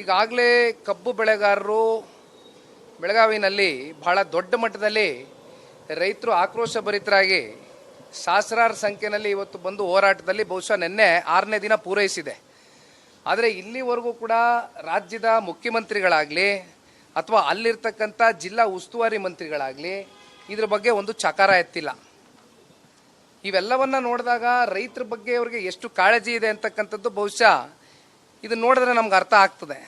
ಈಗಾಗಲೇ ಕಬ್ಬು ಬೆಳೆಗಾರರು ಬೆಳಗಾವಿನಲ್ಲಿ ಬಹಳ ದೊಡ್ಡ ಮಟ್ಟದಲ್ಲಿ ರೈತರು ಆಕ್ರೋಶಭರಿತರಾಗಿ ಸಹಸ್ರಾರು ಸಂಖ್ಯೆಯಲ್ಲಿ ಇವತ್ತು ಬಂದು ಹೋರಾಟದಲ್ಲಿ ಬಹುಶಃ ನಿನ್ನೆ 6ನೇ ದಿನ ಪೂರೈಸಿದೆ. ಆದರೆ ಇಲ್ಲಿವರೆಗೂ ಕೂಡ ರಾಜ್ಯದ ಮುಖ್ಯಮಂತ್ರಿಗಳಾಗಲಿ ಅಥವಾ ಅಲ್ಲಿರ್ತಕ್ಕಂಥ ಜಿಲ್ಲಾ ಉಸ್ತುವಾರಿ ಮಂತ್ರಿಗಳಾಗಲಿ ಇದ್ರ ಬಗ್ಗೆ ಒಂದು ಚಕಾರ ಎತ್ತಿಲ್ಲ. ಇವೆಲ್ಲವನ್ನ ನೋಡಿದಾಗ ರೈತರ ಬಗ್ಗೆ ಅವ್ರಿಗೆ ಎಷ್ಟು ಕಾಳಜಿ ಇದೆ ಅಂತಕ್ಕಂಥದ್ದು ಬಹುಶಃ ಇದನ್ನ ನೋಡಿದ್ರೆ ನಮ್ಗೆ ಅರ್ಥ ಆಗ್ತದೆ.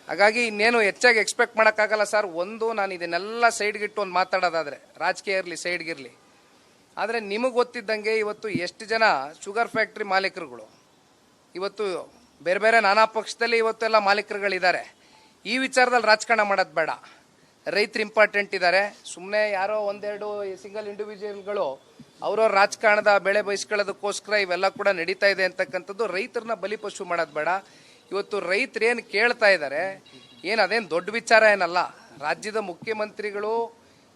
ಹಾಗಾಗಿ ಇನ್ನೇನು ಹೆಚ್ಚಾಗಿ ಎಕ್ಸ್ಪೆಕ್ಟ್ ಮಾಡೋಕ್ಕಾಗಲ್ಲ ಸರ್. ನಾನು ಇದನ್ನೆಲ್ಲ ಸೈಡ್ಗಿಟ್ಟು ಒಂದು ಮಾತಾಡೋದಾದರೆ ರಾಜಕೀಯ ಇರಲಿ ಸೈಡ್ಗಿರಲಿ, ಆದರೆ ನಿಮಗೆ ಗೊತ್ತಿದ್ದಂಗೆ ಇವತ್ತು ಎಷ್ಟು ಜನ ಶುಗರ್ ಫ್ಯಾಕ್ಟ್ರಿ ಮಾಲೀಕರುಗಳು ಇವತ್ತು ಬೇರೆ ಬೇರೆ ನಾನಾ ಪಕ್ಷದಲ್ಲಿ ಇವತ್ತೆಲ್ಲ ಮಾಲೀಕರುಗಳಿದ್ದಾರೆ. ಈ ವಿಚಾರದಲ್ಲಿ ರಾಜಕಾರಣ ಮಾಡೋದು ಬೇಡ. ರೈತರು ಇಂಪಾರ್ಟೆಂಟ್ ಇದ್ದಾರೆ. ಸುಮ್ಮನೆ ಯಾರೋ ಒಂದೆರಡು ಸಿಂಗಲ್ ಇಂಡಿವಿಜುವಲ್ಗಳು ಅವ್ರವ್ರ ರಾಜಕಾರಣದ ಬೆಳೆ ಬಯಸ್ಕೊಳ್ಳೋದಕ್ಕೋಸ್ಕರ ಇವೆಲ್ಲ ಕೂಡ ನಡೀತಾ ಇದೆ ಅಂತಕ್ಕಂಥದ್ದು. ರೈತರನ್ನ ಬಲಿಪಶು ಮಾಡೋದು ಬೇಡ. ಇವತ್ತು ರೈತರು ಏನು ಕೇಳ್ತಾ ಇದ್ದಾರೆ ಅದೇನು ದೊಡ್ಡ ವಿಚಾರ ಏನಲ್ಲ. ರಾಜ್ಯದ ಮುಖ್ಯಮಂತ್ರಿಗಳು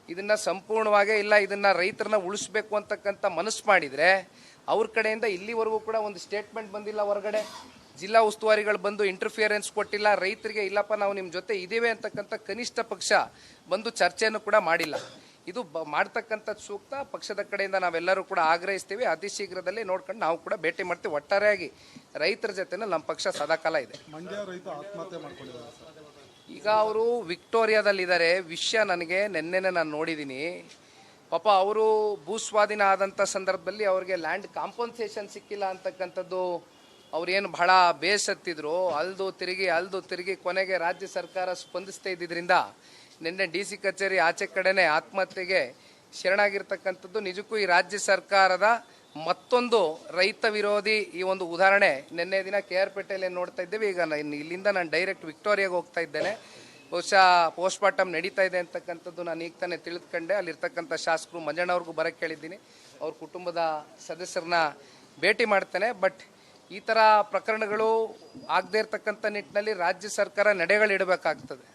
ಇದನ್ನ ಸಂಪೂರ್ಣವಾಗಿ ಇಲ್ಲ ಇದನ್ನ ರೈತರನ್ನ ಉಳಿಸ್ಬೇಕು ಅಂತಕ್ಕಂಥ ಮನಸ್ಸು ಮಾಡಿದರೆ ಅವ್ರ ಕಡೆಯಿಂದ ಇಲ್ಲಿವರೆಗೂ ಕೂಡ ಒಂದು ಸ್ಟೇಟ್ಮೆಂಟ್ ಬಂದಿಲ್ಲ. ಹೊರಗಡೆ ಜಿಲ್ಲಾ ಉಸ್ತುವಾರಿಗಳು ಬಂದು ಇಂಟರ್ಫಿಯರೆನ್ಸ್ ಕೊಟ್ಟಿಲ್ಲ. ರೈತರಿಗೆ ಇಲ್ಲಪ್ಪ ನಾವು ನಿಮ್ಮ ಜೊತೆ ಇದ್ದೀವಿ ಅಂತಕ್ಕಂಥ ಕನಿಷ್ಠ ಪಕ್ಷ ಬಂದು ಚರ್ಚೆಯನ್ನು ಕೂಡ ಮಾಡಿಲ್ಲ. ಇದು ಮಾಡ್ತಕ್ಕಂಥದ್ದು ಸೂಕ್ತ. ಪಕ್ಷದ ಕಡೆಯಿಂದ ನಾವೆಲ್ಲರೂ ಕೂಡ ಆಗ್ರಹಿಸ್ತೀವಿ. ಅತಿ ಶೀಘ್ರದಲ್ಲಿ ನೋಡ್ಕೊಂಡು ನಾವು ಕೂಡ ಭೇಟಿ ಮಾಡ್ತೀವಿ. ಒಟ್ಟಾರೆಯಾಗಿ ರೈತರ ಜೊತೆ ನಮ್ಮ ಪಕ್ಷ ಸದಾಕಾಲ ಇದೆ. ಮಂಡ್ಯ ರೈತ ಆತ್ಮಹತ್ಯೆ ಮಾಡ್ಕೊಂಡಿದ್ದಾರೆ. ಈಗ ಅವರು ವಿಕ್ಟೋರಿಯಾದಲ್ಲಿದ್ದಾರೆ. ವಿಷಯ ನನಗೆ ನೆನ್ನೆನೆ ನಾನು ನೋಡಿದ್ದೀನಿ. ಪಾಪ ಅವರು ಭೂಸ್ವಾಧೀನ ಆದಂಥ ಸಂದರ್ಭದಲ್ಲಿ ಅವ್ರಿಗೆ ಲ್ಯಾಂಡ್ ಕಾಂಪನ್ಸೇಷನ್ ಸಿಕ್ಕಿಲ್ಲ ಅಂತಕ್ಕಂಥದ್ದು ಅವ್ರೇನು ಬಹಳ ಬೇಸತ್ತಿದ್ರು. ಅಲ್ದು ತಿರುಗಿ ಕೊನೆಗೆ ರಾಜ್ಯ ಸರ್ಕಾರ ಸ್ಪಂದಿಸ್ತಾ ಇದ್ದಿದ್ದರಿಂದ ನಿನ್ನೆ DC ಕಚೇರಿ ಆಚೆ ಕಡೆನೆ ಆತ್ಮಹತ್ಯೆಗೆ ಶರಣಾಗಿರ್ತಕ್ಕಂಥದ್ದು ನಿಜಕ್ಕೂ ಈ ರಾಜ್ಯ ಸರ್ಕಾರದ ಮತ್ತೊಂದು ರೈತ ವಿರೋಧಿ ಈ ಒಂದು ಉದಾಹರಣೆ. ನಿನ್ನೆ ದಿನ KR ಪೇಟೆಯಲ್ಲಿ ನೋಡ್ತಾ ಇದ್ದೇವೆ. ಈಗ ಇಲ್ಲಿಂದ ನಾನು ಡೈರೆಕ್ಟ್ ವಿಕ್ಟೋರಿಯಾಗೆ ಹೋಗ್ತಾ ಇದ್ದೇನೆ. ಬಹುಶಃ ಪೋಸ್ಟ್ ಮಾರ್ಟಮ್ ನಡೀತಾ ಇದೆ ಅಂತಕ್ಕಂಥದ್ದು ನಾನು ಈಗ ತಾನೇ ತಿಳಿದುಕೊಂಡೆ. ಅಲ್ಲಿರ್ತಕ್ಕಂಥ ಶಾಸಕರು ಮಂಜಣ್ಣವ್ರಿಗೂ ಬರಕ್ಕೆ ಕೇಳಿದ್ದೀನಿ. ಅವ್ರ ಕುಟುಂಬದ ಸದಸ್ಯರನ್ನ ಭೇಟಿ ಮಾಡ್ತೇನೆ. ಬಟ್ ಈ ಥರ ಪ್ರಕರಣಗಳು ಆಗದೇ ಇರತಕ್ಕಂಥ ನಿಟ್ಟಿನಲ್ಲಿ ರಾಜ್ಯ ಸರ್ಕಾರ ನಡೆಗಳಿಡಬೇಕಾಗ್ತದೆ.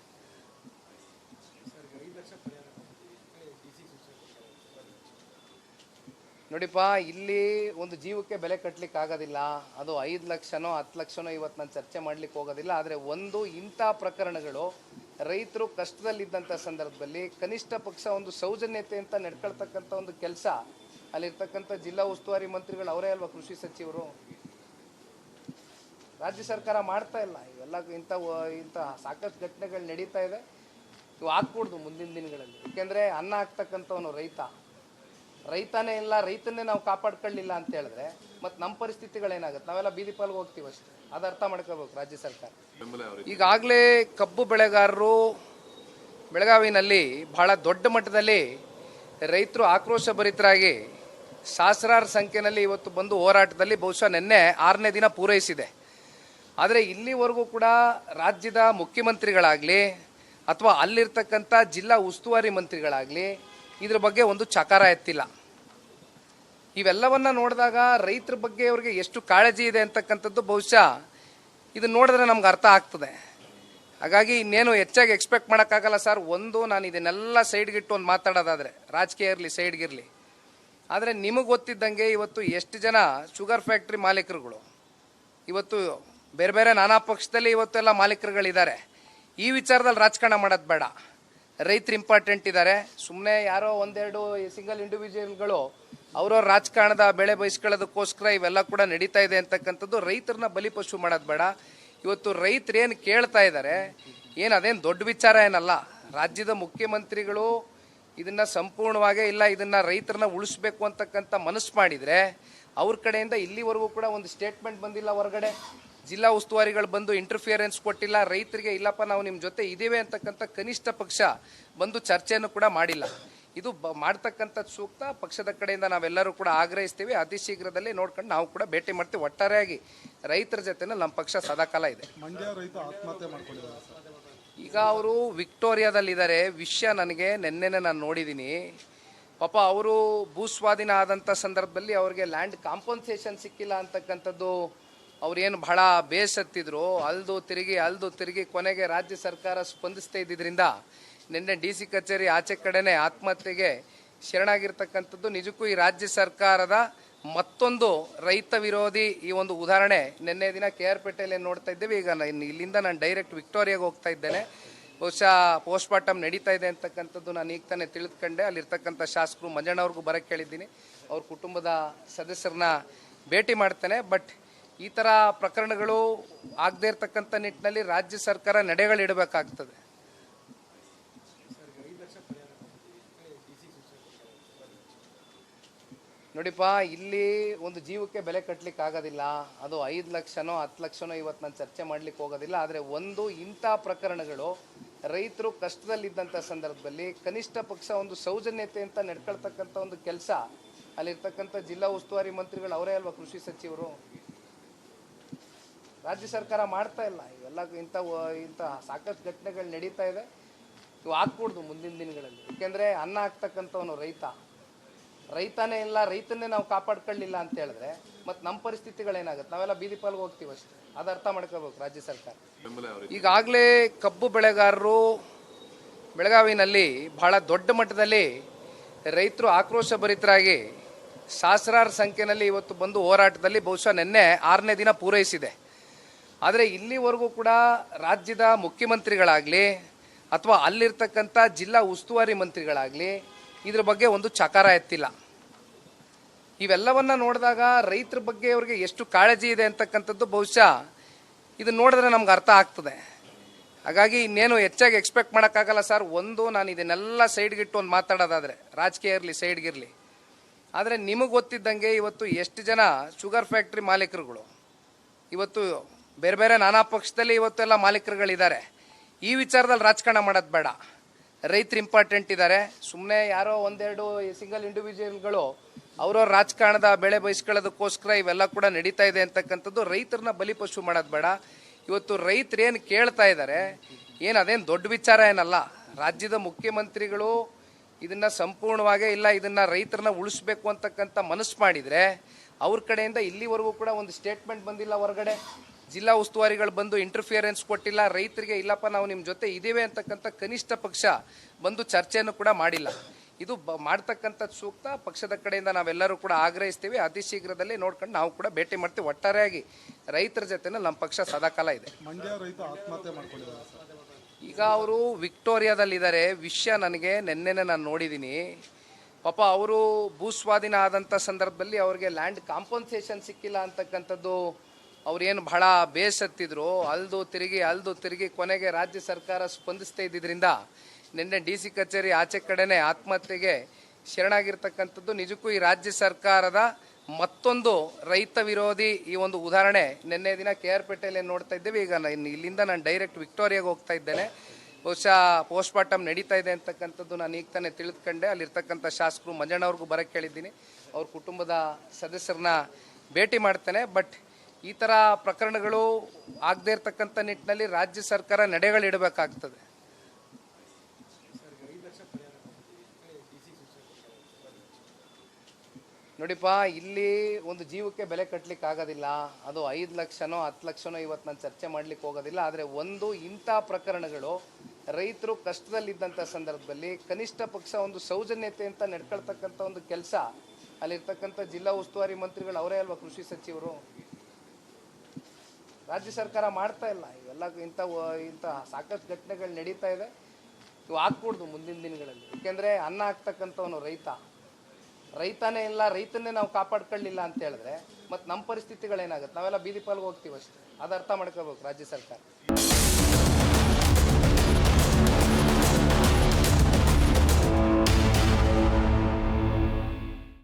ನೋಡಿಪ್ಪ, ಇಲ್ಲಿ ಒಂದು ಜೀವಕ್ಕೆ ಬೆಲೆ ಕಟ್ಟಲಿಕ್ಕೆ ಆಗೋದಿಲ್ಲ. ಅದು 5 ಲಕ್ಷನೋ 10 ಲಕ್ಷನೋ ಇವತ್ತು ನಾನು ಚರ್ಚೆ ಮಾಡ್ಲಿಕ್ಕೆ ಹೋಗೋದಿಲ್ಲ. ಆದರೆ ಇಂಥ ಪ್ರಕರಣಗಳು ರೈತರು ಕಷ್ಟದಲ್ಲಿದ್ದಂಥ ಸಂದರ್ಭದಲ್ಲಿ ಕನಿಷ್ಠ ಪಕ್ಷ ಒಂದು ಸೌಜನ್ಯತೆ ಅಂತ ನಡ್ಕೊಳ್ತಕ್ಕಂಥ ಒಂದು ಕೆಲಸ ಅಲ್ಲಿರ್ತಕ್ಕಂಥ ಜಿಲ್ಲಾ ಉಸ್ತುವಾರಿ ಮಂತ್ರಿಗಳು ಅವರೇ ಅಲ್ವಾ, ಕೃಷಿ ಸಚಿವರು. ರಾಜ್ಯ ಸರ್ಕಾರ ಮಾಡ್ತಾ ಇಲ್ಲ. ಇವೆಲ್ಲ ಇಂಥ ಸಾಕಷ್ಟು ಘಟನೆಗಳು ನಡೀತಾ ಇದೆ. ಇವು ಆಗ್ಕೂಡ್ದು ಮುಂದಿನ ದಿನಗಳಲ್ಲಿ. ಯಾಕೆಂದರೆ ಅನ್ನ ಹಾಕ್ತಕ್ಕಂಥವನು ರೈತನೇ ಇಲ್ಲ, ರೈತನ್ನೇ ನಾವು ಕಾಪಾಡ್ಕೊಳ್ಳಿಲ್ಲ ಅಂತ ಹೇಳಿದ್ರೆ ಮತ್ತು ನಮ್ಮ ಪರಿಸ್ಥಿತಿಗಳೇನಾಗುತ್ತೆ? ನಾವೆಲ್ಲ ಬೀದಿ ಪಾಲ್ಗೆ ಹೋಗ್ತೀವಿ ಅಷ್ಟೇ. ಅದು ಅರ್ಥ ಮಾಡ್ಕೋಬೇಕು ರಾಜ್ಯ ಸರ್ಕಾರ. ಈಗಾಗಲೇ ಕಬ್ಬು ಬೆಳೆಗಾರರು ಬೆಳಗಾವಿನಲ್ಲಿ ಬಹಳ ದೊಡ್ಡ ಮಟ್ಟದಲ್ಲಿ ರೈತರು ಆಕ್ರೋಶಭರಿತರಾಗಿ ಸಹಸ್ರಾರು ಸಂಖ್ಯೆಯಲ್ಲಿ ಇವತ್ತು ಬಂದು ಹೋರಾಟದಲ್ಲಿ ಬಹುಶಃ ನಿನ್ನೆ 6ನೇ ದಿನ ಪೂರೈಸಿದೆ. ಆದರೆ ಇಲ್ಲಿವರೆಗೂ ಕೂಡ ರಾಜ್ಯದ ಮುಖ್ಯಮಂತ್ರಿಗಳಾಗಲಿ ಅಥವಾ ಅಲ್ಲಿರ್ತಕ್ಕಂಥ ಜಿಲ್ಲಾ ಉಸ್ತುವಾರಿ ಮಂತ್ರಿಗಳಾಗಲಿ ಇದ್ರ ಬಗ್ಗೆ ಒಂದು ಚಕಾರ ಎತ್ತಿಲ್ಲ. ಇವೆಲ್ಲವನ್ನ ನೋಡಿದಾಗ ರೈತರ ಬಗ್ಗೆ ಅವ್ರಿಗೆ ಎಷ್ಟು ಕಾಳಜಿ ಇದೆ ಅಂತಕ್ಕಂಥದ್ದು ಬಹುಶಃ ಇದನ್ನ ನೋಡಿದ್ರೆ ನಮ್ಗೆ ಅರ್ಥ ಆಗ್ತದೆ. ಹಾಗಾಗಿ ಇನ್ನೇನು ಹೆಚ್ಚಾಗಿ ಎಕ್ಸ್ಪೆಕ್ಟ್ ಮಾಡೋಕ್ಕಾಗಲ್ಲ ಸರ್. ನಾನು ಇದನ್ನೆಲ್ಲ ಸೈಡ್ಗಿಟ್ಟು ಒಂದು ಮಾತಾಡೋದಾದರೆ ರಾಜಕೀಯ ಇರಲಿ ಸೈಡ್ಗಿರಲಿ, ಆದರೆ ನಿಮಗೆ ಗೊತ್ತಿದ್ದಂಗೆ ಇವತ್ತು ಎಷ್ಟು ಜನ ಶುಗರ್ ಫ್ಯಾಕ್ಟ್ರಿ ಮಾಲೀಕರುಗಳು ಇವತ್ತು ಬೇರೆ ಬೇರೆ ನಾನಾ ಪಕ್ಷದಲ್ಲಿ ಇವತ್ತೆಲ್ಲ ಮಾಲೀಕರುಗಳಿದ್ದಾರೆ. ಈ ವಿಚಾರದಲ್ಲಿ ರಾಜಕಾರಣ ಮಾಡೋದು ಬೇಡ. ರೈತರು ಇಂಪಾರ್ಟೆಂಟ್ ಇದ್ದಾರೆ. ಸುಮ್ಮನೆ ಯಾರೋ ಒಂದೆರಡು ಸಿಂಗಲ್ ಇಂಡಿವಿಜುವಲ್ಗಳು ಅವ್ರವ್ರ ರಾಜಕಾರಣದ ಬೆಳೆ ಬಯಸ್ಕೊಳ್ಳೋದಕ್ಕೋಸ್ಕರ ಇವೆಲ್ಲ ಕೂಡ ನಡೀತಾ ಇದೆ ಅಂತಕ್ಕಂಥದ್ದು. ರೈತರನ್ನ ಬಲಿಪಶು ಮಾಡೋದು ಬೇಡ. ಇವತ್ತು ರೈತರು ಏನು ಕೇಳ್ತಾ ಇದ್ದಾರೆ ಅದೇನು ದೊಡ್ಡ ವಿಚಾರ ಏನಲ್ಲ. ರಾಜ್ಯದ ಮುಖ್ಯಮಂತ್ರಿಗಳು ಇದನ್ನ ಸಂಪೂರ್ಣವಾಗಿ ಇಲ್ಲ ಇದನ್ನ ರೈತರನ್ನ ಉಳಿಸ್ಬೇಕು ಅಂತಕ್ಕಂಥ ಮನಸ್ಸು ಮಾಡಿದರೆ ಅವ್ರ ಕಡೆಯಿಂದ ಇಲ್ಲಿವರೆಗೂ ಕೂಡ ಒಂದು ಸ್ಟೇಟ್ಮೆಂಟ್ ಬಂದಿಲ್ಲ. ಹೊರಗಡೆ ಜಿಲ್ಲಾ ಉಸ್ತುವಾರಿಗಳು ಬಂದು ಇಂಟರ್ಫಿಯರೆನ್ಸ್ ಕೊಟ್ಟಿಲ್ಲ. ರೈತರಿಗೆ ಇಲ್ಲಪ್ಪ ನಾವು ನಿಮ್ಮ ಜೊತೆ ಇದ್ದೀವಿ ಅಂತಕ್ಕಂಥ ಕನಿಷ್ಠ ಪಕ್ಷ ಬಂದು ಚರ್ಚೆಯನ್ನು ಕೂಡ ಮಾಡಿಲ್ಲ. ಇದು ಮಾಡ್ತಕ್ಕಂಥದ್ದು ಸೂಕ್ತ. ಪಕ್ಷದ ಕಡೆಯಿಂದ ನಾವೆಲ್ಲರೂ ಕೂಡ ಆಗ್ರಹಿಸ್ತೀವಿ. ಅತಿ ಶೀಘ್ರದಲ್ಲಿ ನೋಡ್ಕೊಂಡು ನಾವು ಕೂಡ ಭೇಟಿ ಮಾಡ್ತೀವಿ. ಒಟ್ಟಾರೆಯಾಗಿ ರೈತರ ಜೊತೆ ನಮ್ಮ ಪಕ್ಷ ಸದಾಕಾಲ ಇದೆ. ಮಂಡ್ಯ ರೈತ ಆತ್ಮಹತ್ಯೆ ಮಾಡ್ಕೊಂಡಿದ್ದಾರೆ. ಈಗ ಅವರು ವಿಕ್ಟೋರಿಯಾದಲ್ಲಿದ್ದಾರೆ. ವಿಷಯ ನನಗೆ ನೆನ್ನೆನೆ ನಾನು ನೋಡಿದ್ದೀನಿ. ಪಾಪ ಅವರು ಭೂಸ್ವಾಧೀನ ಆದಂಥ ಸಂದರ್ಭದಲ್ಲಿ ಅವ್ರಿಗೆ ಲ್ಯಾಂಡ್ ಕಾಂಪನ್ಸೇಷನ್ ಸಿಕ್ಕಿಲ್ಲ ಅಂತಕ್ಕಂಥದ್ದು ಅವ್ರೇನು ಬಹಳ ಬೇಸತ್ತಿದ್ರು. ಅಲ್ದು ತಿರುಗಿ ಕೊನೆಗೆ ರಾಜ್ಯ ಸರ್ಕಾರ ಸ್ಪಂದಿಸ್ತಾ ಇದ್ದಿದ್ದರಿಂದ ನಿನ್ನೆ DC ಕಚೇರಿ ಆಚೆ ಕಡೆನೆ ಆತ್ಮಹತ್ಯೆಗೆ ಶರಣಾಗಿರ್ತಕ್ಕಂಥದ್ದು ನಿಜಕ್ಕೂ ಈ ರಾಜ್ಯ ಸರ್ಕಾರದ ಮತ್ತೊಂದು ರೈತ ವಿರೋಧಿ ಈ ಒಂದು ಉದಾಹರಣೆ ನಿನ್ನೆ ದಿನ ಕೆ ಆರ್ ಪೇಟೆಯಲ್ಲಿ ನೋಡ್ತಾ ಇದ್ದೇವೆ. ಈಗ ಇಲ್ಲಿಂದ ನಾನು ಡೈರೆಕ್ಟ್ ವಿಕ್ಟೋರಿಯಾಗೆ ಹೋಗ್ತಾ ಇದ್ದೇನೆ. ಬಹುಶಃ ಪೋಸ್ಟ್ ಮಾರ್ಟಮ್ ನಡೀತಾ ಇದೆ ಅಂತಕ್ಕಂಥದ್ದು ನಾನು ಈಗ ತಾನೇ ತಿಳಿದುಕೊಂಡೆ. ಅಲ್ಲಿರ್ತಕ್ಕಂಥ ಶಾಸಕರು ಮಂಜಣ್ಣವ್ರಿಗೂ ಬರಕ್ಕೆ ಕೇಳಿದ್ದೀನಿ, ಅವ್ರ ಕುಟುಂಬದ ಸದಸ್ಯರನ್ನ ಭೇಟಿ ಮಾಡ್ತೇನೆ. ಬಟ್ ಈ ಥರ ಪ್ರಕರಣಗಳು ಆಗದೇ ಇರತಕ್ಕಂಥ ನಿಟ್ಟಿನಲ್ಲಿ ರಾಜ್ಯ ಸರ್ಕಾರ ನಡೆಗಳಿಡಬೇಕಾಗ್ತದೆ. ನೋಡಿಪ್ಪ, ಇಲ್ಲಿ ಒಂದು ಜೀವಕ್ಕೆ ಬೆಲೆ ಕಟ್ಟಲಿಕ್ಕೆ ಆಗೋದಿಲ್ಲ. ಅದು 5 ಲಕ್ಷನೋ 10 ಲಕ್ಷನೋ ಇವತ್ತು ನಾನು ಚರ್ಚೆ ಮಾಡ್ಲಿಕ್ಕೆ ಹೋಗೋದಿಲ್ಲ. ಆದರೆ ಒಂದು ಇಂಥ ಪ್ರಕರಣಗಳು ರೈತರು ಕಷ್ಟದಲ್ಲಿದ್ದಂಥ ಸಂದರ್ಭದಲ್ಲಿ ಕನಿಷ್ಠ ಪಕ್ಷ ಒಂದು ಸೌಜನ್ಯತೆ ಅಂತ ನಡ್ಕೊಳ್ತಕ್ಕಂಥ ಒಂದು ಕೆಲಸ ಅಲ್ಲಿರ್ತಕ್ಕಂಥ ಜಿಲ್ಲಾ ಉಸ್ತುವಾರಿ ಮಂತ್ರಿಗಳು ಅವರೇ ಅಲ್ವಾ, ಕೃಷಿ ಸಚಿವರು. ರಾಜ್ಯ ಸರ್ಕಾರ ಮಾಡ್ತಾ ಇಲ್ಲ. ಇವೆಲ್ಲ ಇಂಥ ಸಾಕಷ್ಟು ಘಟನೆಗಳು ನಡೀತಾ ಇದೆ. ಇವು ಆಗ್ಕೂಡ್ದು ಮುಂದಿನ ದಿನಗಳಲ್ಲಿ. ಏಕೆಂದರೆ ಅನ್ನ ಹಾಕ್ತಕ್ಕಂಥವನು ರೈತನೇ ಇಲ್ಲ, ರೈತನ್ನೇ ನಾವು ಕಾಪಾಡ್ಕೊಳ್ಳಿಲ್ಲ ಅಂತ ಹೇಳಿದ್ರೆ ಮತ್ತು ನಮ್ಮ ಪರಿಸ್ಥಿತಿಗಳೇನಾಗುತ್ತೆ? ನಾವೆಲ್ಲ ಬೀದಿ ಪಾಲ್ಗೆ ಹೋಗ್ತೀವಿ ಅಷ್ಟೇ. ಅದು ಅರ್ಥ ಮಾಡ್ಕೋಬೇಕು ರಾಜ್ಯ ಸರ್ಕಾರ. ಈಗಾಗಲೇ ಕಬ್ಬು ಬೆಳೆಗಾರರು ಬೆಳಗಾವಿನಲ್ಲಿ ಬಹಳ ದೊಡ್ಡ ಮಟ್ಟದಲ್ಲಿ ರೈತರು ಆಕ್ರೋಶ ಭರಿತರಾಗಿ ಸಹಸ್ರಾರು ಸಂಖ್ಯೆಯಲ್ಲಿ ಇವತ್ತು ಬಂದು ಹೋರಾಟದಲ್ಲಿ ಬಹುಶಃ ನಿನ್ನೆ 6ನೇ ದಿನ ಪೂರೈಸಿದೆ. ಆದರೆ ಇಲ್ಲಿವರೆಗೂ ಕೂಡ ರಾಜ್ಯದ ಮುಖ್ಯಮಂತ್ರಿಗಳಾಗಲಿ ಅಥವಾ ಅಲ್ಲಿರ್ತಕ್ಕಂಥ ಜಿಲ್ಲಾ ಉಸ್ತುವಾರಿ ಮಂತ್ರಿಗಳಾಗಲಿ ಇದ್ರ ಬಗ್ಗೆ ಒಂದು ಚಕಾರ ಎತ್ತಿಲ್ಲ. ಇವೆಲ್ಲವನ್ನ ನೋಡಿದಾಗ ರೈತರ ಬಗ್ಗೆ ಅವ್ರಿಗೆ ಎಷ್ಟು ಕಾಳಜಿ ಇದೆ ಅಂತಕ್ಕಂಥದ್ದು ಬಹುಶಃ ಇದನ್ನ ನೋಡಿದ್ರೆ ನಮ್ಗೆ ಅರ್ಥ ಆಗ್ತದೆ. ಹಾಗಾಗಿ ಇನ್ನೇನು ಹೆಚ್ಚಾಗಿ ಎಕ್ಸ್ಪೆಕ್ಟ್ ಮಾಡೋಕ್ಕಾಗಲ್ಲ ಸರ್. ನಾನು ಇದನ್ನೆಲ್ಲ ಸೈಡ್ಗಿಟ್ಟು ಒಂದು ಮಾತಾಡೋದಾದರೆ, ರಾಜಕೀಯ ಇರಲಿ ಸೈಡ್ಗಿರಲಿ, ಆದರೆ ನಿಮಗೆ ಗೊತ್ತಿದ್ದಂಗೆ ಇವತ್ತು ಎಷ್ಟು ಜನ ಶುಗರ್ ಫ್ಯಾಕ್ಟ್ರಿ ಮಾಲೀಕರುಗಳು ಇವತ್ತು ಬೇರೆ ಬೇರೆ ನಾನಾ ಪಕ್ಷದಲ್ಲಿ ಇವತ್ತೆಲ್ಲ ಮಾಲೀಕರುಗಳಿದ್ದಾರೆ. ಈ ವಿಚಾರದಲ್ಲಿ ರಾಜಕಾರಣ ಮಾಡೋದು ಬೇಡ. ರೈತರು ಇಂಪಾರ್ಟೆಂಟ್ ಇದ್ದಾರೆ. ಸುಮ್ಮನೆ ಯಾರೋ ಒಂದೆರಡು ಸಿಂಗಲ್ ಇಂಡಿವಿಜುವಲ್ಗಳು ಅವ್ರವ್ರ ರಾಜಕಾರಣದ ಬೆಳೆ ಬಯಸ್ಕೊಳ್ಳೋದಕ್ಕೋಸ್ಕರ ಇವೆಲ್ಲ ಕೂಡ ನಡೀತಾ ಇದೆ ಅಂತಕ್ಕಂಥದ್ದು. ರೈತರನ್ನ ಬಲಿಪಶು ಮಾಡೋದು ಬೇಡ. ಇವತ್ತು ರೈತರು ಏನು ಕೇಳ್ತಾ ಇದ್ದಾರೆ, ಅದೇನು ದೊಡ್ಡ ವಿಚಾರ ಏನಲ್ಲ. ರಾಜ್ಯದ ಮುಖ್ಯಮಂತ್ರಿಗಳು ಇದನ್ನ ಸಂಪೂರ್ಣವಾಗೇ ಇಲ್ಲ, ಇದನ್ನ ರೈತರನ್ನ ಉಳಿಸ್ಬೇಕು ಅಂತಕ್ಕಂಥ ಮನಸ್ಸು ಮಾಡಿದರೆ ಅವ್ರ ಕಡೆಯಿಂದ ಇಲ್ಲಿವರೆಗೂ ಕೂಡ ಒಂದು ಸ್ಟೇಟ್ಮೆಂಟ್ ಬಂದಿಲ್ಲ. ಹೊರಗಡೆ ಜಿಲ್ಲಾ ಉಸ್ತುವಾರಿಗಳು ಬಂದು ಇಂಟರ್ಫಿಯರೆನ್ಸ್ ಕೊಟ್ಟಿಲ್ಲ. ರೈತರಿಗೆ ಇಲ್ಲಪ್ಪ ನಾವು ನಿಮ್ಮ ಜೊತೆ ಇದ್ದೀವಿ ಅಂತಕ್ಕಂಥ ಕನಿಷ್ಠ ಪಕ್ಷ ಬಂದು ಚರ್ಚೆಯನ್ನು ಕೂಡ ಮಾಡಿಲ್ಲ. ಇದು ಮಾಡ್ತಕ್ಕಂಥದ್ದು ಸೂಕ್ತ. ಪಕ್ಷದ ಕಡೆಯಿಂದ ನಾವೆಲ್ಲರೂ ಕೂಡ ಆಗ್ರಹಿಸ್ತೀವಿ. ಅತಿ ಶೀಘ್ರದಲ್ಲಿ ನೋಡ್ಕೊಂಡು ನಾವು ಕೂಡ ಭೇಟಿ ಮಾಡ್ತೀವಿ. ಒಟ್ಟಾರೆಯಾಗಿ ರೈತರ ಜೊತೆನಲ್ಲಿ ನಮ್ಮ ಪಕ್ಷ ಸದಾಕಾಲ ಇದೆ. ಮಂಡ್ಯ ರೈತ ಆತ್ಮಹತ್ಯೆ ಮಾಡ್ಕೊಂಡಿದ್ದಾರೆ ಸರ್. ಈಗ ಅವರು ವಿಕ್ಟೋರಿಯಾದಲ್ಲಿದ್ದಾರೆ. ವಿಷಯ ನನಗೆ ನೆನ್ನೆನೆ ನಾನು ನೋಡಿದ್ದೀನಿ. ಪಾಪ ಅವರು ಭೂಸ್ವಾಧೀನ ಆದಂಥ ಸಂದರ್ಭದಲ್ಲಿ ಅವ್ರಿಗೆ ಲ್ಯಾಂಡ್ ಕಾಂಪನ್ಸೇಷನ್ ಸಿಕ್ಕಿಲ್ಲ ಅಂತಕ್ಕಂಥದ್ದು ಅವ್ರೇನು ಬಹಳ ಬೇಸತ್ತಿದ್ರು. ಅಲ್ದು ತಿರುಗಿ ಕೊನೆಗೆ ರಾಜ್ಯ ಸರ್ಕಾರ ಸ್ಪಂದಿಸ್ತಾ ಇದ್ದಿದ್ದರಿಂದ ನಿನ್ನೆ DC ಕಚೇರಿ ಆಚೆ ಕಡೆನೆ ಆತ್ಮಹತ್ಯೆಗೆ ಶರಣಾಗಿರ್ತಕ್ಕಂಥದ್ದು. ನಿಜಕ್ಕೂ ಈ ರಾಜ್ಯ ಸರ್ಕಾರದ ಮತ್ತೊಂದು ರೈತ ವಿರೋಧಿ ಈ ಒಂದು ಉದಾಹರಣೆ ನಿನ್ನೆ ದಿನ ಕೆ ಆರ್ ಪೇಟೆಯಲ್ಲಿ ನೋಡ್ತಾ ಇದ್ದೇವೆ. ಈಗ ಇಲ್ಲಿಂದ ನಾನು ಡೈರೆಕ್ಟ್ ವಿಕ್ಟೋರಿಯಾಗೆ ಹೋಗ್ತಾ ಇದ್ದೇನೆ. ಬಹುಶಃ ಪೋಸ್ಟ್ ಮಾರ್ಟಮ್ ನಡೀತಾ ಇದೆ ಅಂತಕ್ಕಂಥದ್ದು ನಾನು ಈಗ ತಾನೇ ತಿಳಿದುಕೊಂಡೆ. ಅಲ್ಲಿರ್ತಕ್ಕಂಥ ಶಾಸಕರು ಮಂಜಣ್ಣವ್ರಿಗೂ ಬರಕ್ಕೆ ಕೇಳಿದ್ದೀನಿ, ಅವ್ರ ಕುಟುಂಬದ ಸದಸ್ಯರನ್ನ ಭೇಟಿ ಮಾಡ್ತೇನೆ. ಬಟ್ ಈ ಥರ ಪ್ರಕರಣಗಳು ಆಗದೇ ಇರತಕ್ಕಂಥ ನಿಟ್ಟಿನಲ್ಲಿ ರಾಜ್ಯ ಸರ್ಕಾರ ನಡೆಗಳಿಡಬೇಕಾಗ್ತದೆ. ನೋಡಿಪ್ಪ, ಇಲ್ಲಿ ಒಂದು ಜೀವಕ್ಕೆ ಬೆಲೆ ಕಟ್ಟಲಿಕ್ಕೆ ಆಗೋದಿಲ್ಲ. ಅದು 5 ಲಕ್ಷನೋ 10 ಲಕ್ಷನೋ ಇವತ್ತು ನಾನು ಚರ್ಚೆ ಮಾಡ್ಲಿಕ್ಕೆ ಹೋಗೋದಿಲ್ಲ. ಆದರೆ ಒಂದು ಇಂಥ ಪ್ರಕರಣಗಳು ರೈತರು ಕಷ್ಟದಲ್ಲಿದ್ದಂಥ ಸಂದರ್ಭದಲ್ಲಿ ಕನಿಷ್ಠ ಪಕ್ಷ ಒಂದು ಸೌಜನ್ಯತೆ ಅಂತ ನಡ್ಕೊಳ್ತಕ್ಕಂಥ ಒಂದು ಕೆಲಸ ಅಲ್ಲಿರ್ತಕ್ಕಂಥ ಜಿಲ್ಲಾ ಉಸ್ತುವಾರಿ ಮಂತ್ರಿಗಳು ಅವರೇ ಅಲ್ವಾ, ಕೃಷಿ ಸಚಿವರು. ರಾಜ್ಯ ಸರ್ಕಾರ ಮಾಡ್ತಾ ಇಲ್ಲ. ಇವೆಲ್ಲ ಇಂಥ ಸಾಕಷ್ಟು ಘಟನೆಗಳು ನಡೀತಾ ಇದೆ. ಇವು ಆಗ್ಕೂಡ್ದು ಮುಂದಿನ ದಿನಗಳಲ್ಲಿ. ಏಕೆಂದರೆ ಅನ್ನ ಹಾಕ್ತಕ್ಕಂಥವನು ರೈತನೇ ಇಲ್ಲ, ರೈತನ್ನೇ ನಾವು ಕಾಪಾಡ್ಕೊಳ್ಳಿಲ್ಲ ಅಂತ ಹೇಳಿದ್ರೆ ಮತ್ತು ನಮ್ಮ ಪರಿಸ್ಥಿತಿಗಳೇನಾಗುತ್ತೆ? ನಾವೆಲ್ಲ ಬೀದಿ ಪಾಲ್ಗೆ ಹೋಗ್ತೀವಿ ಅಷ್ಟೇ. ಅದು ಅರ್ಥ ಮಾಡ್ಕೋಬೇಕು ರಾಜ್ಯ ಸರ್ಕಾರ.